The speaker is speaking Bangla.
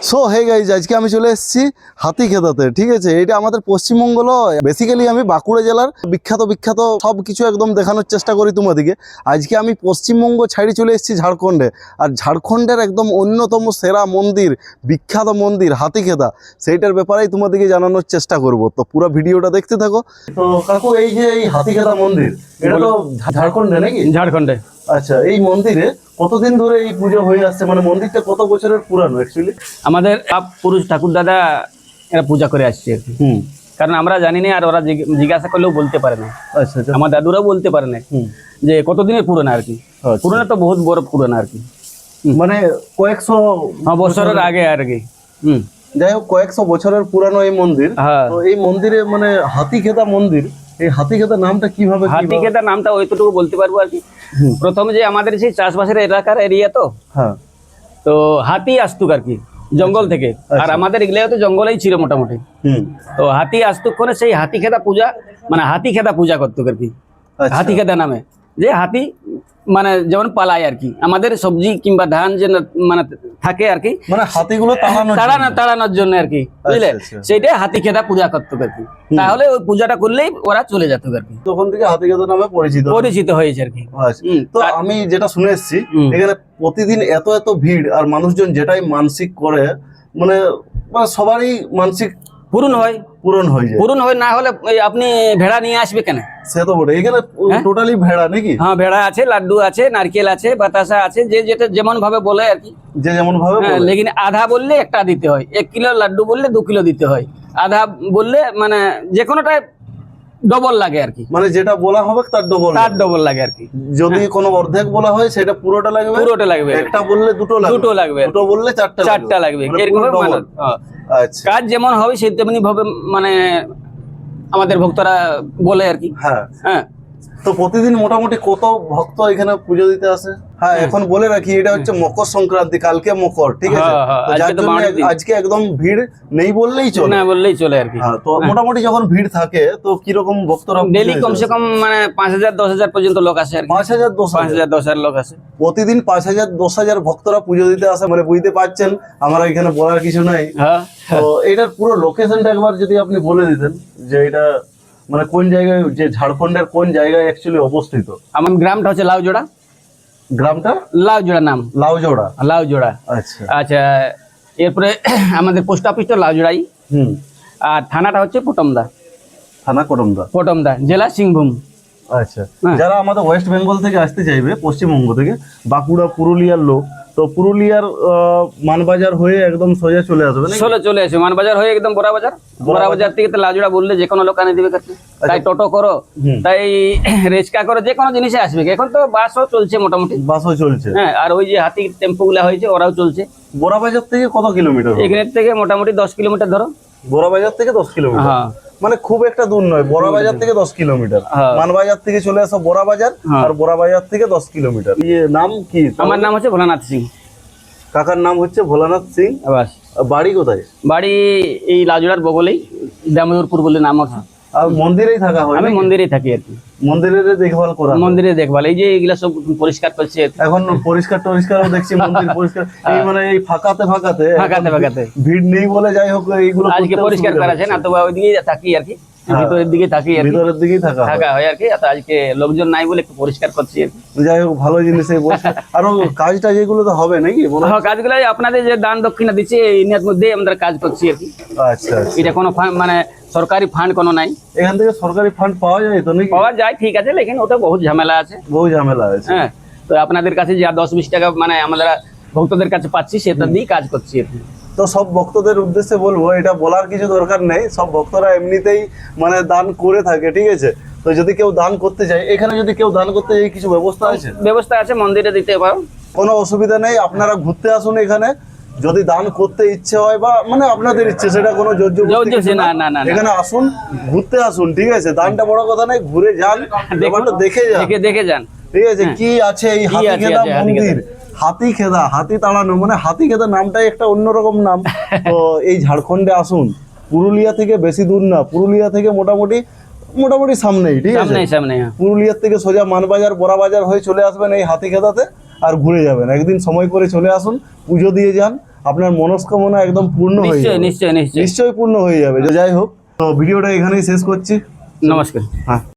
সো হে গাইজ, আজকে আমি চলে এসেছি হাতিখেদাতে। ঠিক আছে, এটা আমাদের পশ্চিমবঙ্গ নয়, বেসিক্যালি আমি বাঁকুড়া জেলার বিখ্যাত বিখ্যাত সব কিছু একদম দেখানোর চেষ্টা করি তোমাদেরকে। আজকে আমি পশ্চিমবঙ্গ ছাড়ি চলে এসেছি ঝাড়খণ্ডে, আর ঝাড়খণ্ডের একদম অন্যতম সেরা মন্দির, বিখ্যাত মন্দির হাতিখেদা, সেইটার ব্যাপারেই তোমাদেরকে জানানোর চেষ্টা করব। তো পুরো ভিডিওটা দেখতে থাকো। তো কাকু, এই যে এই হাতিখেদা মন্দির, এটা তো ঝাড়খণ্ডে নাকি? ঝাড়খণ্ডে। আচ্ছা, এই মন্দিরে কতদিন ধরে এই পুজো হয়ে আসছে? মানে মন্দিরটা কত বছরের পুরানো অ্যাকচুয়ালি? আমাদের পুরুষ ঠাকুর দাদা এরা পূজা করে আসছে আর কি। কারণ আমরা জানি না, আর ওরা জিজ্ঞাসা করলেও বলতে পারে না। আচ্ছা আচ্ছা। আমার দাদুরাও বলতে পারে না যে কতদিনের পুরনো আর কি। পুরনো তো বহুত বড় পুরনো আর কি, মানে কয়েকশো বছরের আগে আর কি। যাই হোক, কয়েকশো বছরের পুরানো এই মন্দির। হ্যাঁ। তো এই মন্দিরে মানে হাতিখেদা মন্দির, এই হাতিখেদা নামটা কিভাবে? হাতিখেদা নামটা ওইটুকু বলতে পারবো আর কি। প্রথম যে আমাদের সেই চাষবাসের এলাকার এরিয়া, তো হ্যাঁ, তো হাতি আসতুক আর কি জঙ্গল থেকে। আর আমাদের এগুলো তো জঙ্গলেই ছিল মোটামুটি। তো হাতি আসতুক করে সেই হাতিখেদা পূজা, মানে হাতিখেদা পূজা করতো আর কি। হাতিখেদা নামে যে হাতি মানে যেমন পালায় আর কি, আমাদের সবজি কিংবা ধান যে মানে থাকে আর কি, মানে হাতিগুলো তাড়ানোর জন্য আর কি, বুঝলে? সেইটাই হাতিখেদা পূজা করতো আর কি। তাহলে ওই পূজাটা করলেই ওরা চলে যেত আর কি। তখন থেকে হাতিখেদা নামে পরিচিত হয়েছে আর কি। তো আমি যেটা শুনে এসেছি, এখানে প্রতিদিন এত এত ভিড়, আর মানুষজন যেটাই মানসিক করে মানে সবারই মানসিক পূরণ হয়। না হলে আপনি ভেড়া নিয়ে আসবে কেন? সে তো বটে, এখানে টোটালি ভেড়া নাকি? হ্যাঁ, ভেড়া আছে, লাড্ডু আছে, নারকেল আছে, বাতাসা আছে, যে যেটা যেমন ভাবে বলে আর কি। যে যেমন ভাবে বলে। লেকিন আধা বললে একটা দিতে হয়, 1 কিলো লাড্ডু বললে 2 কিলো দিতে হয়, আধা বললে মানে যে কোনোটাই ডবল লাগে আর কি। মানে যেটা বলা হবে তার ডবল লাগে আর কি। যদি কোনো অর্ধেক বলা হয় সেটা পুরোটা লাগবে। একটা বললে দুটো লাগবে, দুটো বললে চারটা লাগবে। এরকম আচ্ছা, কাজ যেমন হবে সেই তেমনি ভাবে মানে আমাদের ভক্তরা বলে আর কি। হ্যাঁ। তো প্রতিদিন মোটামুটি কত ভক্ত এখানে পুজো দিতে আসে? হ্যাঁ, এখন বলে রাখি, এটা হচ্ছে মকর সংক্রান্তি, কালকে মকর। ঠিক আছে, আজকে একদম ভিড় নেই বললেই চলে আর কি। তো মোটামুটি যখন ভিড় থাকে তো কিরকম ভক্তরা? ডেইলি কমসে কম মানে 5000-10,000 পর্যন্ত লোক আসে আর কি। 5000-10,000 লোক আসে প্রতিদিন। 5000-10,000 ভক্তরা পুজো দিতে আসে, মানে বুঝতে পারছেন আমার এখানে বলার কিছু নাই। তো এটার পুরো লোকেশনটা একবার যদি আপনি বলে দিতেন, যে এটা মানে কোন জায়গায়, যে ঝাড়খণ্ডের কোন জায়গায় অ্যাকচুয়ালি অবস্থিত? আমার গ্রামটা হচ্ছে লাউজোড়া। গ্রামটা লাউজোড়া নাম? লাউজোড়া। আচ্ছা আচ্ছা। এরপরে আমাদের পোস্ট অফিসটা লাউজোড়াই। আর থানাটা হচ্ছে পটমদা। পটমদা, জেলা সিংভূম। আচ্ছা, যারা আমাদের ওয়েস্ট বেঙ্গল থেকে আসতে চাইবে, পশ্চিমবঙ্গ থেকে, বাঁকুড়া পুরুলিয়ার লোক, তো পুরুলিয়ার মানবাজার হয়ে একদম সোজা চলে আসবে। চলে আসবে মানবাজার হয়ে একদম বড়াবাজার থেকে তো লাউজোড়া বললে যে কোনো লোক আনে দিবে কাছে। তাই টোটো করো, তাই রিক্সা করো, যে কোনো জিনিসে আসবে। এখন তো বাসও চলছে মোটামুটি। হ্যাঁ, আর ওই যে হাতি টেম্পো গুলা হয়েছে ওরাও চলছে। বড়াবাজার থেকে কত কিলোমিটার? এখানের থেকে মোটামুটি 10 কিলোমিটার ধরো। বড়াবাজার থেকে 10 কিলোমিটার? হ্যাঁ, মানে খুব একটা দূর নয়। বড়াবাজার থেকে 10 কিলোমিটার। মানবাজার থেকে চলে আসো বড়াবাজার, আর বড়াবাজার থেকে 10 কিলোমিটার। নাম কি? আমার নাম হচ্ছে ভোলানাথ সিং। কাকার নাম হচ্ছে ভোলানাথ সিং। বাড়ি কোথায়? বাড়ি এই লাউজোড়ার বগলেই, দামোদরপুর বলে নাম আছে। আর মন্দিরেই থাকা হয়? আমি মন্দিরেই থাকি আর কি। মন্দিরের দেখভাল করা? মন্দিরে দেখভাল, এই যে এগুলা সব পরিষ্কার করছে এখন। পরিষ্কারও দেখছি মন্দির পরিষ্কার। এই মানে এই ফাঁকাতে ভিড় নেই বলে, যাই হোক এইগুলো আজকে পরিষ্কার করা আছে না, তো ওইদিকেই থাকি আর কি। ভিতরের দিকেই থাকা হয় আর কি। আজকে লোকজন নাই বলে একটু পরিষ্কার করছি আর কি। যাই হোক, ভালো জিনিস। আরো কাজটা যেগুলো তো হবে নাকি? কাজগুলো আপনাদের যে দান দক্ষিণা দিচ্ছে এর মধ্যে আমরা কাজ করছি আর কি। আচ্ছা, এটা কোনো মানে সরকারি ফান্ড কোনো নাই। এখান থেকে সরকারি ফান্ড পাওয়া যায় তো নাকি? পাওয়া যায়, ঠিক আছে, লেকিন ওটা বহুত ঝামেলা আছে। হ্যাঁ, তো আপনাদের কাছে যা 10-20 টাকা মানে আমরা ভক্তদের কাছে পাচ্ছি, সেটা দিয়ে কাজ করছি আর কি। তো সব ভক্তদের উদ্দেশ্যে বলবো, এটা বলার কিছু দরকার নেই, সব ভক্তরা এমনিতেই মানে দান করে থাকে। ঠিক আছে, তো যদি কেউ দান করতে চায়, এখানে যদি কেউ দান করতে চায়, কিছু ব্যবস্থা আছে, মন্দিরে দিতে পারো, কোনো অসুবিধা নেই। আপনারা ঘুরতে আসুন এখানে, যদি দান করতে ইচ্ছে হয় বা মানে আপনাদের ইচ্ছে, সেটা কোনো জোর না। এখানে আসুন, ঘুরতে আসুন। ঠিক আছে, দানটা বড় কথা নেই, ঘুরে যান, ব্যাপারটা দেখে যান। ঠিক আছে, কি আছে এই হাতিখেদা মন্দির? হাতিখেদা, হাতি তাড়ানো, মানে হাতিখেদা নামটাই একটা অন্যরকম নাম। তো এই ঝাড়খণ্ডে আসুন, পুরুলিয়া থেকে বেশি দূর না, পুরুলিয়া থেকে মোটামুটি সামনেই। ঠিক আছে, পুরুলিয়ার থেকে সোজা মানবাজার বড়াবাজার হয়ে চলে আসবেন এই হাতিখেদাতে, আর ঘুরে যাবেন। একদিন সময় করে চলে আসুন, পুজো দিয়ে যান, আপনার মনস্কামনা একদম পূর্ণ হয়ে নিশ্চয়ই যাবে। নিশ্চয়ই নিশ্চয়ই নিশ্চয়ই পূর্ণ হয়ে যাবে। যাই হোক, তো ভিডিওটা এখানেই শেষ করছি। নমস্কার। হ্যাঁ।